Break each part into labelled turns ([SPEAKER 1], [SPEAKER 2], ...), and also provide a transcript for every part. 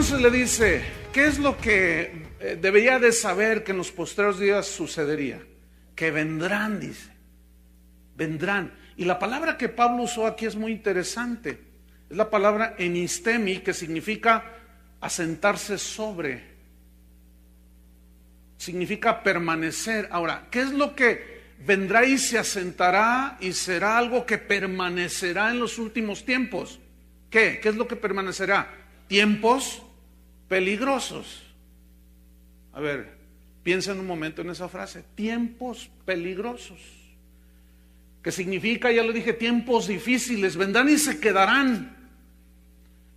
[SPEAKER 1] entonces le dice, ¿qué es lo que debería de saber que en los postreros días sucedería? Que vendrán, dice, vendrán. Y la palabra que Pablo usó aquí es muy interesante. Es la palabra enistemi, que significa asentarse sobre. Significa permanecer. Ahora, ¿qué es lo que vendrá y se asentará y será algo que permanecerá en los últimos tiempos? ¿Qué? ¿Qué es lo que permanecerá? Tiempos peligrosos. A ver, piensa en un momento en esa frase. Tiempos peligrosos. ¿Qué significa? Ya lo dije, tiempos difíciles. Vendrán y se quedarán.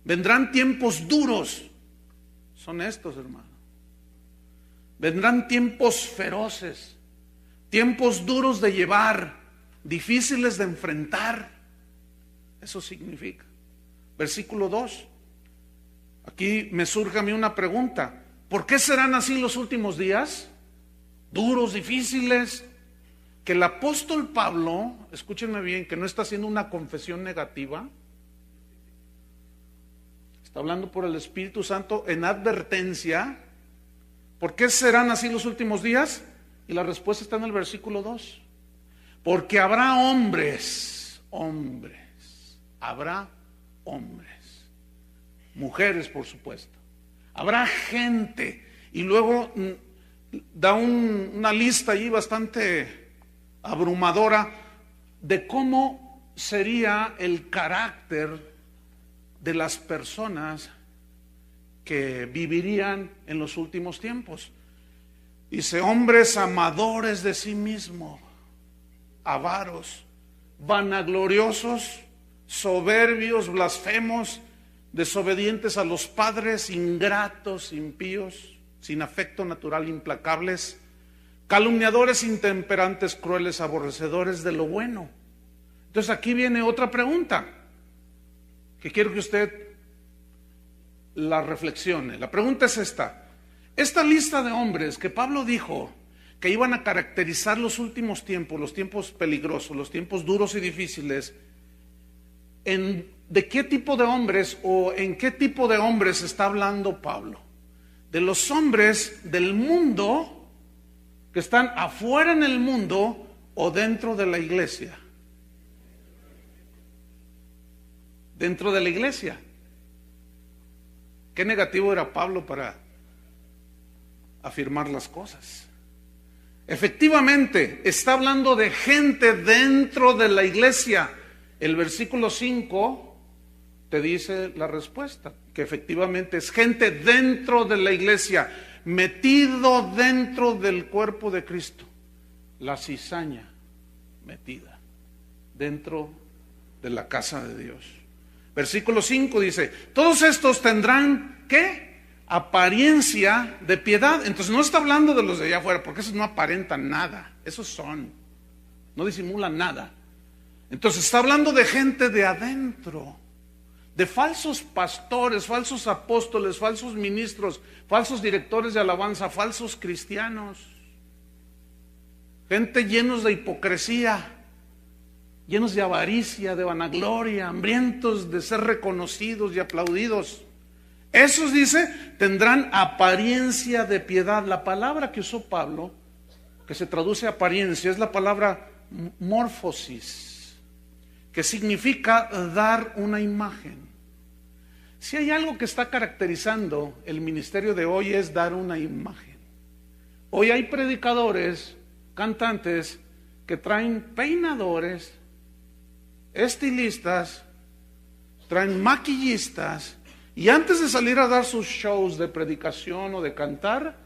[SPEAKER 1] Vendrán tiempos duros. Son estos, hermano. Vendrán tiempos feroces. Tiempos duros de llevar. Difíciles de enfrentar. Eso significa. Versículo 2. Aquí me surge a mí una pregunta. ¿Por qué serán así los últimos días? Duros, difíciles. Que el apóstol Pablo, escúchenme bien, que no está haciendo una confesión negativa. Está hablando por el Espíritu Santo en advertencia. ¿Por qué serán así los últimos días? Y la respuesta está en el versículo 2. Porque habrá hombres, habrá hombres, mujeres por supuesto, habrá gente, y luego da una lista allí bastante abrumadora de cómo sería el carácter de las personas que vivirían en los últimos tiempos. Dice, hombres amadores de sí mismos, avaros, vanagloriosos, soberbios, blasfemos, desobedientes a los padres, ingratos, impíos, sin afecto natural, implacables, calumniadores, intemperantes, crueles, aborrecedores de lo bueno. Entonces aquí viene otra pregunta que quiero que usted la reflexione. La pregunta es esta. Esta lista de hombres que Pablo dijo que iban a caracterizar los últimos tiempos, los tiempos peligrosos, los tiempos duros y difíciles, ¿de qué tipo de hombres o en qué tipo de hombres está hablando Pablo? De los hombres del mundo que están afuera en el mundo o dentro de la iglesia. Dentro de la iglesia. Qué negativo era Pablo para afirmar las cosas. Efectivamente, está hablando de gente dentro de la iglesia. El versículo 5 te dice la respuesta, que efectivamente es gente dentro de la iglesia, metido dentro del cuerpo de Cristo. La cizaña metida dentro de la casa de Dios. Versículo 5 dice, todos estos tendrán, ¿qué? Apariencia de piedad. Entonces no está hablando de los de allá afuera, porque esos no aparentan nada, esos no disimulan nada. Entonces está hablando de gente de adentro, de falsos pastores, falsos apóstoles, falsos ministros, falsos directores de alabanza, falsos cristianos, gente llenos de hipocresía, llenos de avaricia, de vanagloria, hambrientos de ser reconocidos y aplaudidos. Esos, dice, tendrán apariencia de piedad. La palabra que usó Pablo, que se traduce apariencia, es la palabra morfosis, que significa dar una imagen. Si hay algo que está caracterizando el ministerio de hoy es dar una imagen. Hoy hay predicadores, cantantes, que traen peinadores, estilistas, traen maquillistas, y antes de salir a dar sus shows de predicación o de cantar,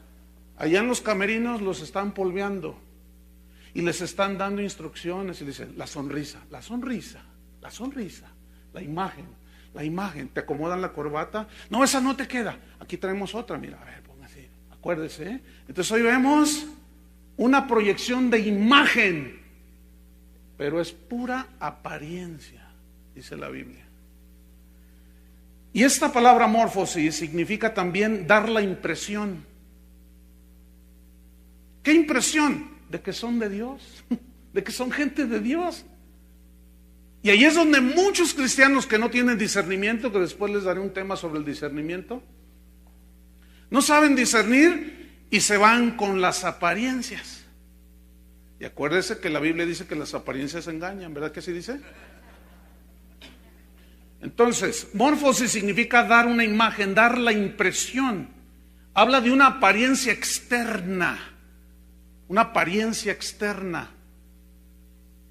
[SPEAKER 1] allá en los camerinos los están polveando y les están dando instrucciones y dicen, la sonrisa, la sonrisa, la sonrisa, la imagen, te acomodan la corbata, no, esa no te queda, aquí traemos otra, mira, a ver, ponga así, acuérdese, ¿eh? Entonces hoy vemos una proyección de imagen, pero es pura apariencia, dice la Biblia. Y esta palabra morfosis significa también dar la impresión. ¿Qué impresión? De que son de Dios, de que son gente de Dios. Y ahí es donde muchos cristianos que no tienen discernimiento, que después les daré un tema sobre el discernimiento, No saben discernir y se van con las apariencias. Y acuérdese que la Biblia dice que las apariencias engañan, ¿verdad que así dice? Entonces, morfosis significa dar una imagen, dar la impresión. Habla de una apariencia externa,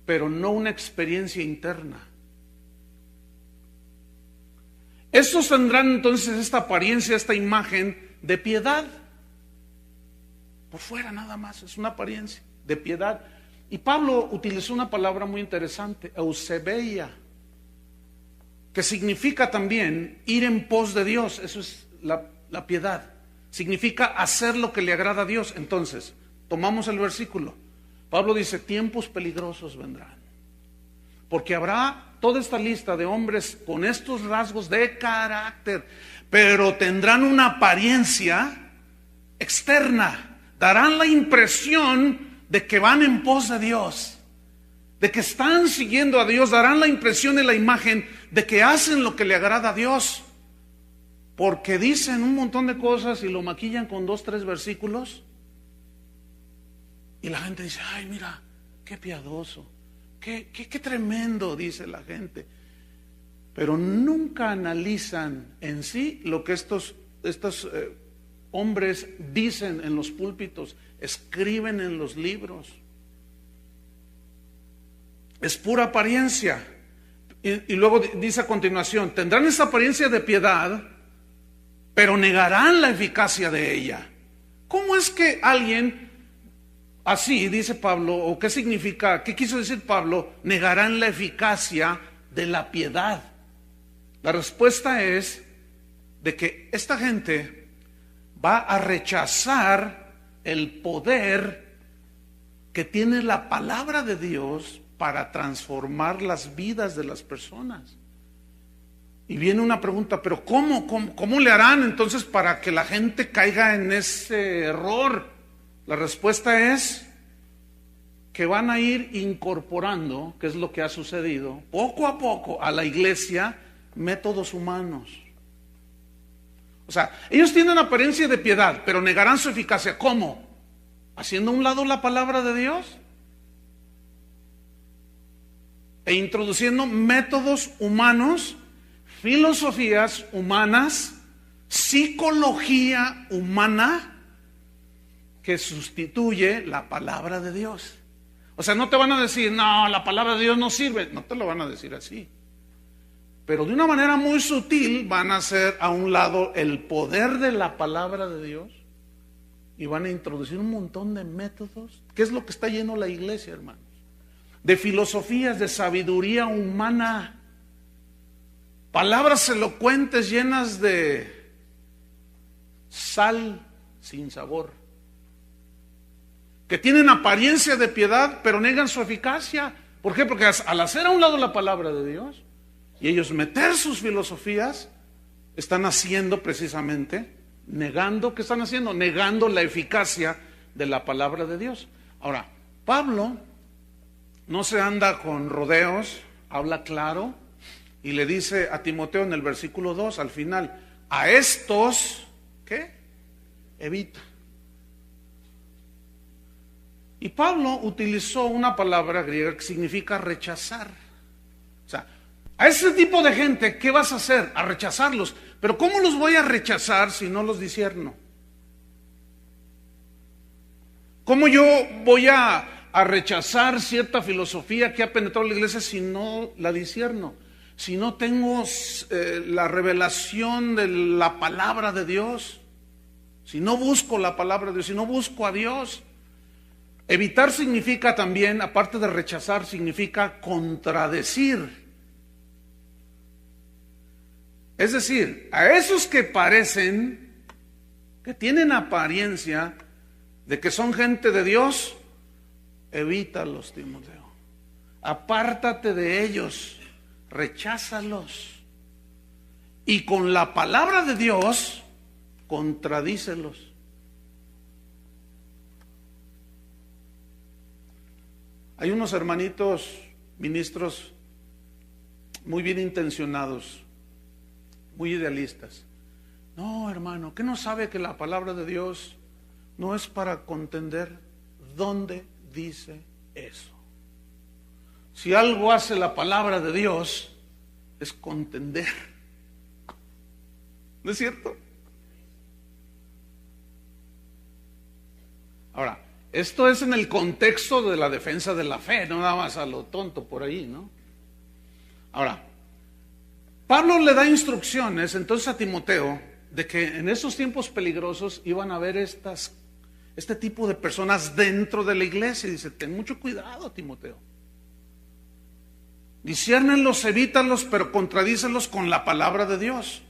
[SPEAKER 1] pero no una experiencia interna. Estos tendrán entonces esta apariencia, esta imagen de piedad. Por fuera nada más, es una apariencia de piedad. Y Pablo utilizó una palabra muy interesante, eusebeia, que significa también ir en pos de Dios. Eso es la piedad. Significa hacer lo que le agrada a Dios. Entonces, tomamos el versículo. Pablo dice, tiempos peligrosos vendrán. Porque habrá toda esta lista de hombres con estos rasgos de carácter, pero tendrán una apariencia externa. Darán la impresión de que van en pos de Dios, de que están siguiendo a Dios. Darán la impresión y la imagen de que hacen lo que le agrada a Dios, porque dicen un montón de cosas y lo maquillan con 2, 3 versículos, y la gente dice, ay, mira, qué piadoso, qué tremendo, dice la gente. Pero nunca analizan en sí lo que estos hombres dicen en los púlpitos, escriben en los libros. Es pura apariencia. Y luego dice a continuación, tendrán esa apariencia de piedad, pero negarán la eficacia de ella. ¿Cómo es que alguien así, dice Pablo, o qué significa, qué quiso decir Pablo, negarán la eficacia de la piedad? La respuesta es de que esta gente va a rechazar el poder que tiene la palabra de Dios para transformar las vidas de las personas. Y viene una pregunta, pero ¿cómo le harán entonces para que la gente caiga en ese error? La respuesta es que van a ir incorporando, que es lo que ha sucedido, poco a poco a la iglesia, métodos humanos. O sea, ellos tienen apariencia de piedad, pero negarán su eficacia. ¿Cómo? ¿Haciendo a un lado la palabra de Dios? E introduciendo métodos humanos, filosofías humanas, psicología humana que sustituye la palabra de Dios. O sea, no te van a decir, no, la palabra de Dios no sirve. No te lo van a decir así. Pero de una manera muy sutil van a hacer a un lado el poder de la palabra de Dios y van a introducir un montón de métodos. ¿Qué es lo que está lleno la iglesia, hermanos? De filosofías, de sabiduría humana, palabras elocuentes llenas de sal sin sabor, que tienen apariencia de piedad pero negan su eficacia. ¿Por qué? Porque al hacer a un lado la palabra de Dios y ellos meter sus filosofías, están haciendo precisamente, negando, ¿qué están haciendo? Negando la eficacia de la palabra de Dios. Ahora, Pablo no se anda con rodeos, habla claro y le dice a Timoteo en el versículo 2 al final, a estos, ¿qué? Evita. Y Pablo utilizó una palabra griega que significa rechazar. O sea, a ese tipo de gente, ¿qué vas a hacer? A rechazarlos. Pero ¿cómo los voy a rechazar si no los discierno? ¿Cómo yo voy a rechazar cierta filosofía que ha penetrado en la iglesia si no la discierno? Si no tengo la revelación de la palabra de Dios, si no busco la palabra de Dios, si no busco a Dios. Evitar significa también, aparte de rechazar, significa contradecir. Es decir, a esos que parecen, que tienen apariencia de que son gente de Dios, evítalos, Timoteo. Apártate de ellos, recházalos. Y con la palabra de Dios, contradícelos. Hay unos hermanitos ministros muy bien intencionados, muy idealistas. No, hermano, ¿qué no sabe que la palabra de Dios no es para contender? ¿Dónde dice eso? Si algo hace la palabra de Dios, es contender. ¿No es cierto? Ahora, esto es en el contexto de la defensa de la fe, no nada más a lo tonto por ahí, ¿no? Ahora, Pablo le da instrucciones entonces a Timoteo de que en esos tiempos peligrosos iban a haber este tipo de personas dentro de la iglesia. Y dice, ten mucho cuidado, Timoteo. Disciérnenlos, evítalos, pero contradícelos con la palabra de Dios.